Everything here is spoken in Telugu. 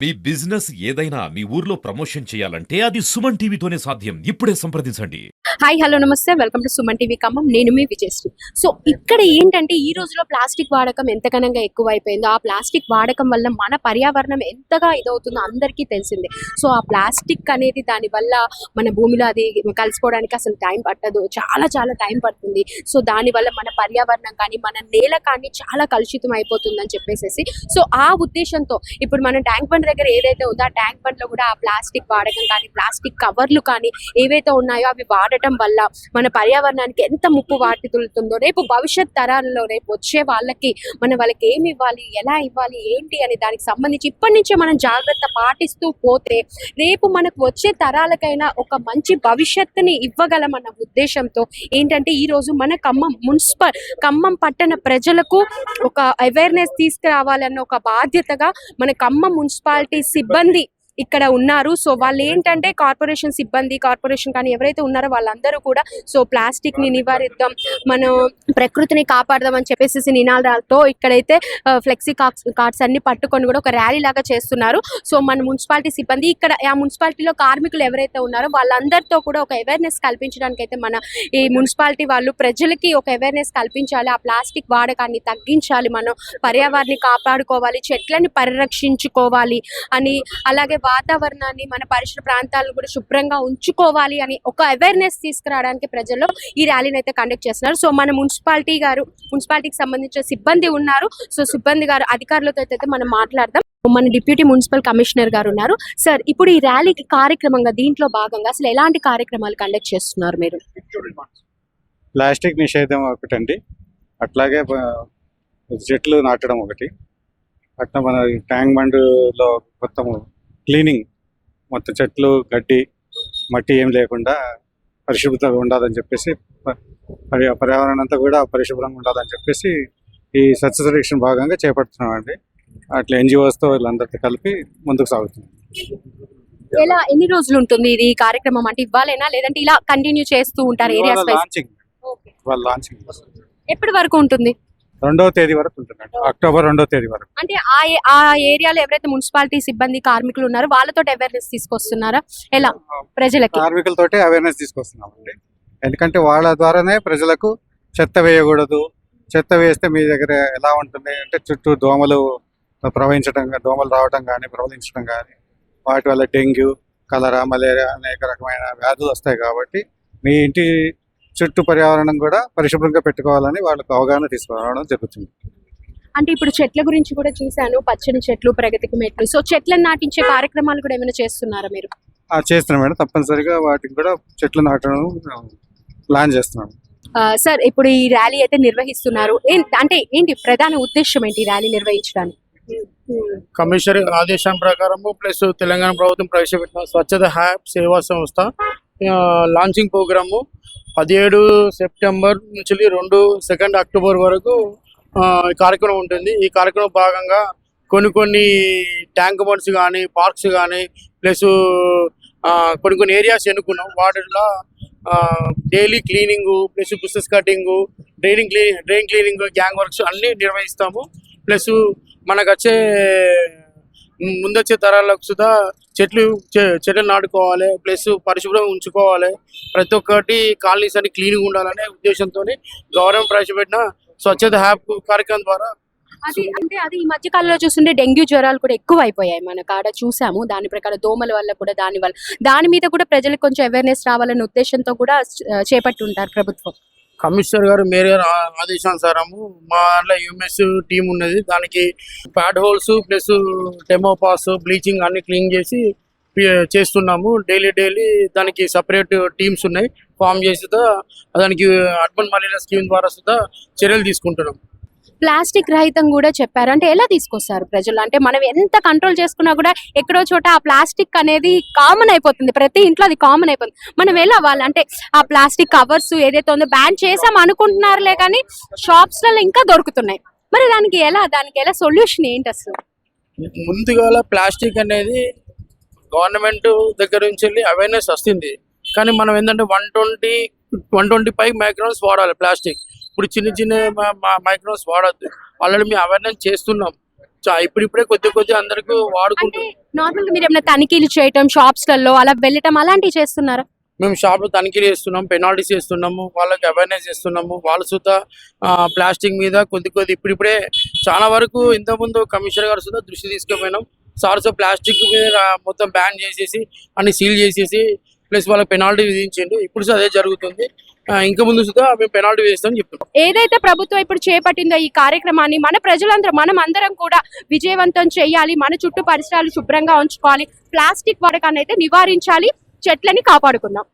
మీ బిజినెస్ ఏదైనా మీ ఊర్లో ప్రమోషన్ చేయాలంటే అది సుమన్ టీవీతోనే సాధ్యం. ఇప్పుడే సంప్రదించండి. హాయ్ హలో నమస్తే welcome to Suman TV Khammam. నేను మీ విజయశ్రీ. సో ఇక్కడ ఏంటంటే ఈ రోజులో ప్లాస్టిక్ వాడకం ఎంత ఘనంగా ఎక్కువైపోయిందో, ఆ ప్లాస్టిక్ వాడకం వల్ల మన పర్యావరణం ఎంతగా ఇదవుతుందో అందరికీ తెలిసిందే. సో ఆ ప్లాస్టిక్ అనేది దానివల్ల మన భూమిలో అది కలిసిపోవడానికి అసలు టైం పట్టదు, చాలా టైం పడుతుంది. సో దానివల్ల మన పర్యావరణం కానీ మన నేల కానీ చాలా కలుషితం అయిపోతుందని చెప్పేసి సో ఆ ఉద్దేశంతో ఇప్పుడు మనం ట్యాంక్ బండ్ దగ్గర ఏదైతే ఉందో ఆ ట్యాంక్ బండ్లో కూడా ఆ ప్లాస్టిక్ వాడకం కానీ ప్లాస్టిక్ కవర్లు కానీ ఏవైతే ఉన్నాయో అవి వాడటం వల్ల మన పర్యావరణానికి ఎంత ముప్పు వాటిల్లుతుందో, రేపు భవిష్యత్ తరాల్లో రేపు వచ్చే వాళ్ళకి వాళ్ళకి ఏమి ఇవ్వాలి, ఎలా ఇవ్వాలి, ఏంటి అని దానికి సంబంధించి ఇప్పటి నుంచే మనం జాగ్రత్త పాటిస్తూ పోతే రేపు మనకు వచ్చే తరాలకైనా ఒక మంచి భవిష్యత్తుని ఇవ్వగలమన్న ఉద్దేశంతో ఏంటంటే ఈ రోజు మన ఖమ్మం పట్టణ ప్రజలకు ఒక అవేర్నెస్ తీసుకురావాలన్న ఒక బాధ్యతగా మన ఖమ్మం మున్సిపాలిటీ సిబ్బంది ఇక్కడ ఉన్నారు. సో వాళ్ళు ఏంటంటే కార్పొరేషన్ సిబ్బంది, కార్పొరేషన్ కానీ ఎవరైతే ఉన్నారో వాళ్ళందరూ కూడా సో ప్లాస్టిక్ ని నివారిద్దాం, మనం ప్రకృతిని కాపాడదాం అని చెప్పేసి నినాదాలతో ఇక్కడైతే ఫ్లెక్సీ కార్డ్స్ అన్ని పట్టుకొని కూడా ఒక ర్యాలీ లాగా చేస్తున్నారు. సో మన మున్సిపాలిటీ సిబ్బంది ఇక్కడ ఆ మున్సిపాలిటీలో కార్మికులు ఎవరైతే ఉన్నారో వాళ్ళందరితో కూడా ఒక అవేర్నెస్ కల్పించడానికి అయితే మన ఈ మున్సిపాలిటీ వాళ్ళు ప్రజలకి ఒక అవేర్నెస్ కల్పించాలి, ఆ ప్లాస్టిక్ వాడకాన్ని తగ్గించాలి, మనం పర్యావరణాన్ని కాపాడుకోవాలి, చెట్లని పరిరక్షించుకోవాలి అని, అలాగే వాతావరణాన్ని మన పరిసర ప్రాంతాలను కూడా శుభ్రంగా ఉంచుకోవాలి అని ఒక అవేర్నెస్ తీసుకురావడానికి ప్రజల్లో ఈ ర్యాలీని అయితే కండక్ట్ చేస్తున్నారు. సో మన మున్సిపాలిటీకి సంబంధించిన సిబ్బంది ఉన్నారు. సో సిబ్బంది గారు అధికారులతో అయితే మనం మాట్లాడదాం. మన డిప్యూటీ మున్సిపల్ కమిషనర్ గారు ఉన్నారు. సార్, ఇప్పుడు ఈ ర్యాలీకి కార్యక్రమంగా దీంట్లో భాగంగా అసలు ఎలాంటి కార్యక్రమాలు కండక్ట్ చేస్తున్నారు మీరు? ప్లాస్టిక్ నిషేధం ఒకటండి, అట్లాగే చెట్లు నాటడం ఒకటి, అట్లా మన ట్యాంక్ బండ్లో మొత్తం క్లీనింగ్, మొత్తం చెట్లు గడ్డి మట్టి ఏం లేకుండా పరిశుభ్రతగా ఉండాలని చెప్పేసి, పర్యావరణం అంతా కూడా పరిశుభ్రంగా ఉండాలని చెప్పేసి ఈ స్వచ్ఛ సర్వేక్షణ భాగంగా చేపడుతున్నామండి. అట్లా ఎన్జిఓస్తో వీళ్ళందరితో కలిపి ముందుకు సాగుతున్నాం. ఎలా ఎన్ని రోజులు ఉంటుంది ఇది కార్యక్రమం? అంటే ఇవ్వాలేనా లేదంటే ఇలా కంటిన్యూ చేస్తూ ఉంటారు? ఏరియాస్ లాంచింగ్ ఎప్పటి వరకు ఉంటుంది? 2వ తేదీ వరకు ఉంటుందండి, అక్టోబర్ 2వ తేదీ వరకు. అంటే ఆ ఏరియాలో ఎవరైతే మున్సిపాలిటీ సిబ్బంది కార్మికులు ఉన్నారో వాళ్ళతో అవేర్నెస్ తీసుకొస్తున్నారా? ఎలా ప్రజలకి? కార్మికులతోటే అవేర్నెస్ తీసుకొస్తున్నామండి, ఎందుకంటే వాళ్ళ ద్వారానే ప్రజలకు చెత్త వేయకూడదు, చెత్త వేస్తే మీ దగ్గర ఎలా ఉంటుంది అంటే చుట్టూ దోమలు రావటం కానీ ప్రవహించడం కానీ, వాటి వల్ల డెంగ్యూ, కలరా, మలేరియా అనేక రకమైన వ్యాధులు వస్తాయి. కాబట్టి మీ ఇంటి చుట్టూ పర్యావరణం కూడా పరిశుభ్రంగా పెట్టుకోవాలని వాళ్ళకు అవగాహన తీసుకురావడం జరుగుతుంది. అంటే ఇప్పుడు చెట్ల గురించి కూడా చూశాను, పచ్చని చెట్లు, ప్రగతికి మెట్లు. సో చెట్లను నాటించే కార్యక్రమాలు కూడా ఏమైనా చేస్తున్నారా మీరు? చేస్తున్నాం మేడం, తప్పనిసరిగా వాటికి కూడా చెట్లు నాటడం ప్లాన్ చేస్తున్నాం. సార్, ఇప్పుడు ఈ ర్యాలీ అయితే నిర్వహిస్తున్నారు, అంటే ఏంటి ప్రధాన ఉద్దేశం ఏంటి ఈ ర్యాలీ నిర్వహించడానికి? కమిషనర్ ఆదేశం ప్రకారము ప్లస్ తెలంగాణ ప్రభుత్వం ప్రవేశపెట్టిన స్వచ్ఛత హ్యాప్ సేవా సంస్థ లాంచింగ్ ప్రోగ్రాము 17 సెప్టెంబర్ నుంచి 2 అక్టోబర్ వరకు కార్యక్రమం ఉంటుంది. ఈ కార్యక్రమం భాగంగా కొన్ని ట్యాంక్ బండ్స్ కానీ, పార్క్స్ కానీ, ప్లస్ కొన్ని ఏరియాస్ ఎన్నుకున్నాం. వాటిలో daily cleaning, plus bushes cutting, drain cleaning, gang works అన్నీ నిర్వహిస్తాము. ప్లస్ మనకు ముందొచ్చే తరాలకు సుధా చెట్లు నాటుకోవాలి, ప్లస్ పరిశుభ్రంగా ఉంచుకోవాలి, ప్రతి ఒక్కటి కాలనీస్ అన్ని క్లీన్గా ఉండాలనే ఉద్దేశంతో గవర్నమెంట్ ప్రవేశపెట్టిన స్వచ్ఛత హ్యాప్ కార్యక్రమం ద్వారా అది ఈ మధ్య కాలంలో చూస్తుంటే డెంగ్యూ జ్వరాలు కూడా ఎక్కువ అయిపోయాయి మన కాడ చూసాము. దాని ప్రకారం దోమల వల్ల కూడా దాని మీద కూడా ప్రజలకు కొంచెం అవేర్నెస్ రావాలనే ఉద్దేశంతో కూడా చేపట్టి ఉంటారు ప్రభుత్వం. కమిషనర్ గారు, మేయర్ గారు ఆదేశానుసారము మా దాంట్లో యూఎంఎస్ టీం ఉన్నది. దానికి ప్యాడ్ హోల్స్ ప్లస్ డెమోపాస్, బ్లీచింగ్ అన్ని క్లీన్ చేసి చేస్తున్నాము. డైలీ దానికి సపరేట్ టీమ్స్ ఉన్నాయి, ఫామ్ చేసి దానికి అర్బన్ మలేరియా స్కీమ్ ద్వారా సుధా చర్యలు తీసుకుంటున్నాం. ప్లాస్టిక్ రహితం కూడా చెప్పారు, అంటే ఎలా తీసుకొస్తారు ప్రజలు? అంటే మనం ఎంత కంట్రోల్ చేసుకున్నా కూడా ఎక్కడో చోట ఆ ప్లాస్టిక్ అనేది కామన్ అయిపోతుంది, ప్రతి ఇంట్లో అది కామన్ అయిపోతుంది. మనం ఎలా అంటే ఆ ప్లాస్టిక్ కవర్స్ ఏదైతే ఉందో బ్యాన్ చేసాం అనుకుంటున్నారులే కానీ షాప్స్లలో ఇంకా దొరుకుతున్నాయి. మరి దానికి ఎలా సొల్యూషన్ ఏంటి అసలు? ముందుగా ప్లాస్టిక్ అనేది గవర్నమెంట్ దగ్గర నుంచి వెళ్ళి అవేర్నెస్ వస్తుంది, కానీ మనం ఏంటంటే 125 మైక్రాన్స్ వాడాలి ప్లాస్టిక్. ఇప్పుడు చిన్న మైక్రోన్స్ వాడద్దు. ఆల్రెడీ మేము అవేర్నెస్ చేస్తున్నాం. ఇప్పుడిప్పుడే కొద్ది అందరికి అంటే వాడుకుంటూ నార్మల్ గా మీరు ఏమైనా తనిఖీలు చేయటం షాప్స్ లలో అలా వెళ్ళటం అలాంటివి చేస్తున్నారా? మేము షాప్ లో తనిఖీలు చేస్తున్నాం, పెనాల్టీస్ చేస్తున్నాము, వాళ్ళకి అవేర్నెస్ చేస్తున్నాము. వాళ్ళు సుతా ప్లాస్టిక్ మీద కొద్ది ఇప్పుడిప్పుడే చాలా వరకు ఇంతకుముందు కమిషనర్ గారు సుతా దృష్టి తీసుకుపోయినాం. సార్స్ ప్లాస్టిక్ మీద మొత్తం బ్యాన్ చేసేసి అన్ని సీల్ చేసేసి ప్లస్ వాళ్ళకి పెనాల్టీ విధించిండు. ఇప్పుడు సుతా అదే జరుగుతుంది. ఇంకా ముందు సుతా మేము పెనాల్టీ వేస్తామని చెప్తున్నాం. ఏదైతే ప్రభుత్వం ఇప్పుడు చేపట్టిందో ఈ కార్యక్రమాన్ని మన ప్రజలందరూ మనం అందరం కూడా విజయవంతం చేయాలి. మన చుట్టూ పరిసరాలు శుభ్రంగా ఉంచుకోవాలి. ప్లాస్టిక్ వాడకాన్ని అయితే నివారించాలి. చెట్లని కాపాడుకుందాం.